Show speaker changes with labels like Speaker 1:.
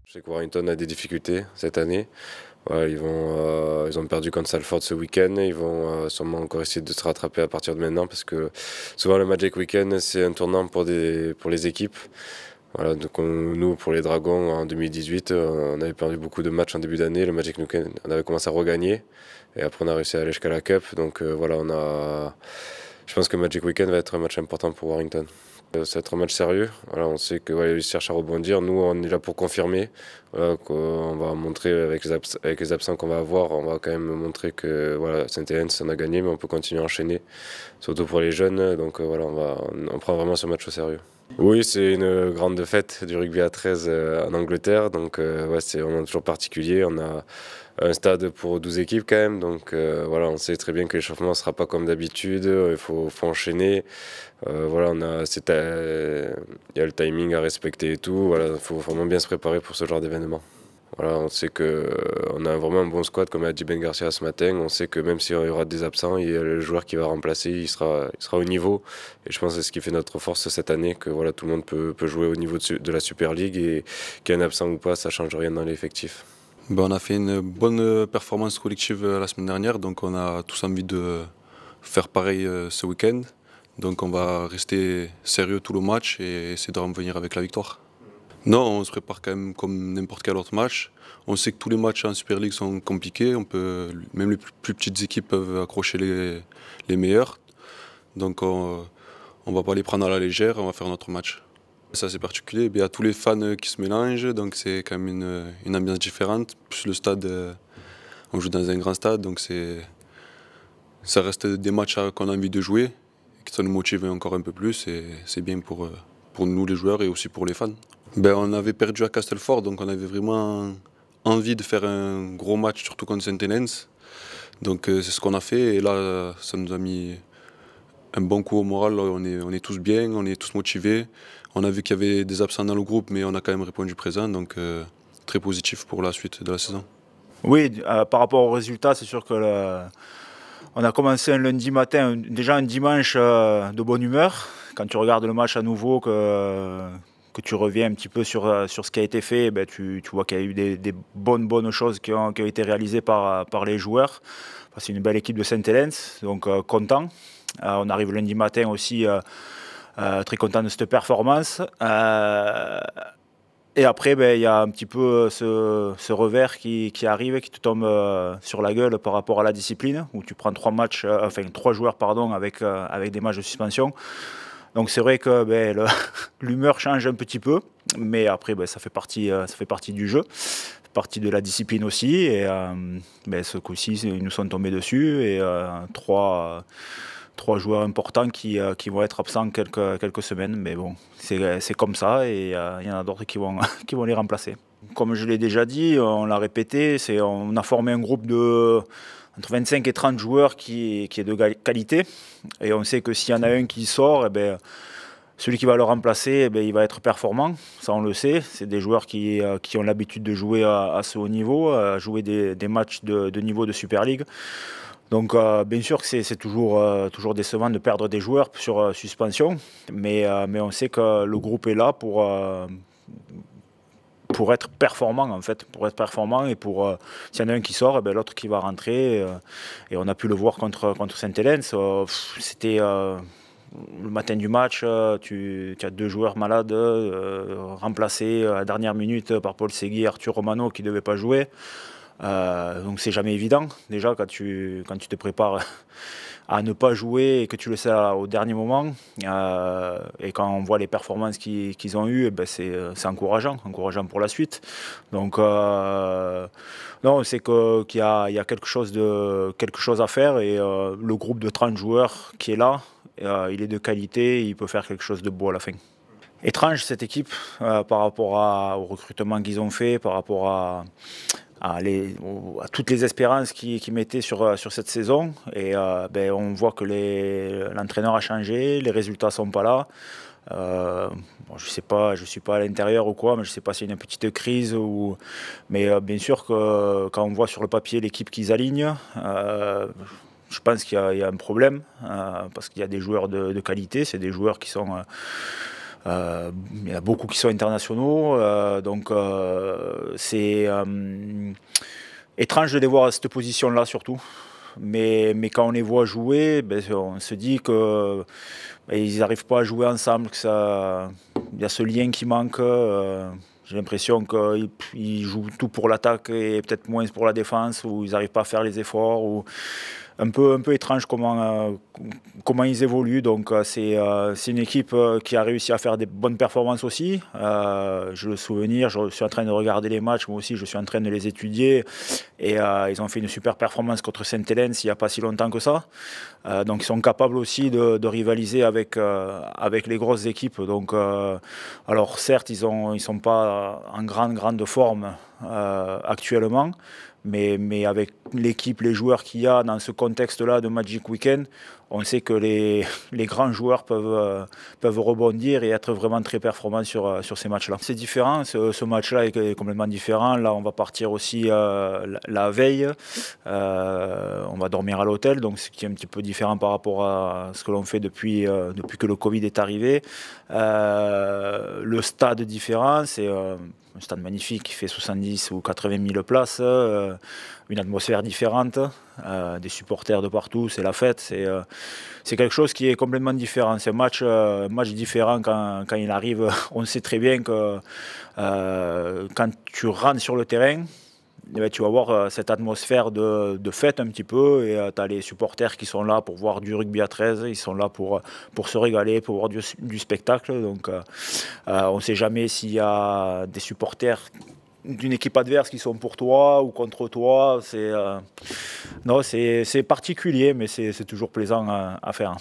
Speaker 1: Je sais que Warrington a des difficultés cette année. Voilà, ils ont perdu contre Salford ce week-end. Ils vont sûrement encore essayer de se rattraper à partir de maintenant parce que souvent le Magic Weekend c'est un tournant pour les équipes. Voilà, donc nous pour les Dragons en 2018, on avait perdu beaucoup de matchs en début d'année. Le Magic Weekend, on avait commencé à regagner et après on a réussi à aller jusqu'à la Cup. Donc voilà, je pense que Magic Weekend va être un match important pour Warrington. Ça va être un match sérieux. Voilà, on sait que ils cherchent à rebondir. Nous, on est là pour confirmer. Voilà, qu'on va montrer avec les absents qu'on va avoir, on va quand même montrer que voilà, Saint-Helens, on a gagné, mais on peut continuer à enchaîner, surtout pour les jeunes. Donc voilà, on prend vraiment ce match au sérieux. Oui, c'est une grande fête du rugby à 13 en Angleterre, donc ouais, c'est vraiment toujours particulier. On a un stade pour 12 équipes quand même, donc voilà, on sait très bien que l'échauffement ne sera pas comme d'habitude, faut enchaîner. Voilà, il y a le timing à respecter et tout, voilà, il faut vraiment bien se préparer pour ce genre d'événement. Voilà, on sait qu'on a vraiment un bon squad, comme a dit Ben Garcia ce matin. On sait que même s'il y aura des absents, il y a le joueur qui va remplacer, il sera au niveau. Et je pense que c'est ce qui fait notre force cette année, que voilà, tout le monde peut jouer au niveau de la Super League et qu'il y ait un absent ou pas, ça ne change rien dans l'effectif.
Speaker 2: Ben, on a fait une bonne performance collective la semaine dernière, donc on a tous envie de faire pareil ce week-end. Donc on va rester sérieux tout le match et essayer de revenir avec la victoire. Non, on se prépare quand même comme n'importe quel autre match. On sait que tous les matchs en Super League sont compliqués. Même les plus petites équipes peuvent accrocher les meilleurs. Donc on ne va pas les prendre à la légère, on va faire notre match. Ça c'est particulier, il y a tous les fans qui se mélangent, donc c'est quand même une ambiance différente. Plus le stade, on joue dans un grand stade, donc ça reste des matchs qu'on a envie de jouer, et que ça nous motive encore un peu plus, et c'est bien pour nous les joueurs et aussi pour les fans. Ben, on avait perdu à Castleford, donc on avait vraiment envie de faire un gros match, surtout contre Saint-Helens. Donc c'est ce qu'on a fait, et là ça nous a mis un bon coup au moral. Là, on est tous bien, on est tous motivés. On a vu qu'il y avait des absents dans le groupe, mais on a quand même répondu présent, donc très positif pour la suite de la saison.
Speaker 3: Oui, par rapport au résultat, c'est sûr que on a commencé un lundi matin, déjà un dimanche de bonne humeur. Quand tu regardes le match à nouveau, que tu reviens un petit peu sur ce qui a été fait, ben, tu vois qu'il y a eu des bonnes choses qui ont été réalisées par les joueurs. Enfin, c'est une belle équipe de Saint-Helens, donc content. On arrive lundi matin aussi très content de cette performance. Et après, ben, il y a un petit peu ce revers qui arrive, qui te tombe sur la gueule par rapport à la discipline, où tu prends trois joueurs pardon, avec des matchs de suspension. Donc c'est vrai que ben, l'humeur change un petit peu, mais après ben, ça fait partie du jeu, partie de la discipline aussi. Et ben, ce coup-ci, ils nous sont tombés dessus et trois joueurs importants qui vont être absents quelques semaines. Mais bon, c'est comme ça et il y en a d'autres qui vont les remplacer. Comme je l'ai déjà dit, on l'a répété, on a formé un groupe de entre 25 et 30 joueurs qui est de qualité. Et on sait que s'il y en a un qui sort, eh ben, celui qui va le remplacer, eh ben, il va être performant. Ça, on le sait. C'est des joueurs qui ont l'habitude de jouer à ce haut niveau, à jouer des matchs de niveau de Super League. Donc, bien sûr que c'est toujours décevant de perdre des joueurs sur suspension. Mais on sait que le groupe est là pour être performant en fait, et s'il y en a un qui sort, eh ben, l'autre qui va rentrer et on a pu le voir contre Saint-Helens. C'était le matin du match, tu as deux joueurs malades remplacés à la dernière minute par Paul Segui et Arthur Romano qui ne devaient pas jouer. Donc c'est jamais évident déjà quand tu te prépares à ne pas jouer et que tu le sais au dernier moment. Et quand on voit les performances qu'ils ont eues, eh ben c'est encourageant pour la suite. Donc non, c'est qu'il y a quelque chose à faire et le groupe de 30 joueurs qui est là, il est de qualité, il peut faire quelque chose de beau à la fin. Étrange cette équipe par rapport au recrutement qu'ils ont fait, par rapport à toutes les espérances qu'ils mettaient sur cette saison. Et ben, on voit que l'entraîneur a changé, les résultats ne sont pas là. Bon, je sais pas, je ne suis pas à l'intérieur ou quoi, mais je ne sais pas s'il y a une petite crise. Mais bien sûr que quand on voit sur le papier l'équipe qu'ils alignent, je pense qu'il y a un problème, parce qu'il y a des joueurs de qualité, c'est des joueurs qui sont Il y en a beaucoup qui sont internationaux, donc c'est étrange de les voir à cette position-là surtout. Mais quand on les voit jouer, on se dit qu'ils n'arrivent pas à jouer ensemble, qu'il y a ce lien qui manque. J'ai l'impression qu'ils jouent tout pour l'attaque et peut-être moins pour la défense, ou ils n'arrivent pas à faire les efforts. Ou un peu étrange comment ils évoluent. Donc c'est une équipe qui a réussi à faire des bonnes performances aussi. Je le souvenir, je suis en train de regarder les matchs, moi aussi je suis en train de les étudier. Et ils ont fait une super performance contre Sainte-Hélène il n'y a pas si longtemps que ça. Donc ils sont capables aussi de rivaliser avec les grosses équipes. Donc, alors certes, ils sont pas en grande forme actuellement. Mais avec l'équipe, les joueurs qu'il y a dans ce contexte-là de Magic Weekend, on sait que les grands joueurs peuvent rebondir et être vraiment très performants sur ces matchs-là. C'est différent, ce match-là est complètement différent. Là, on va partir aussi la veille. On va dormir à l'hôtel, donc ce qui est un petit peu différent par rapport à ce que l'on fait depuis que le Covid est arrivé. Le stade différent, c'est un stade magnifique qui fait 70 ou 80 000 places, une atmosphère différente, des supporters de partout, c'est la fête, c'est quelque chose qui est complètement différent. C'est un match différent quand il arrive. On sait très bien que quand tu rentres sur le terrain, tu vas voir cette atmosphère de fête un petit peu, et tu as les supporters qui sont là pour voir du rugby à 13, ils sont là pour se régaler, pour voir du spectacle. Donc on ne sait jamais s'il y a des supporters d'une équipe adverse qui sont pour toi ou contre toi. C'est particulier, mais c'est toujours plaisant à faire.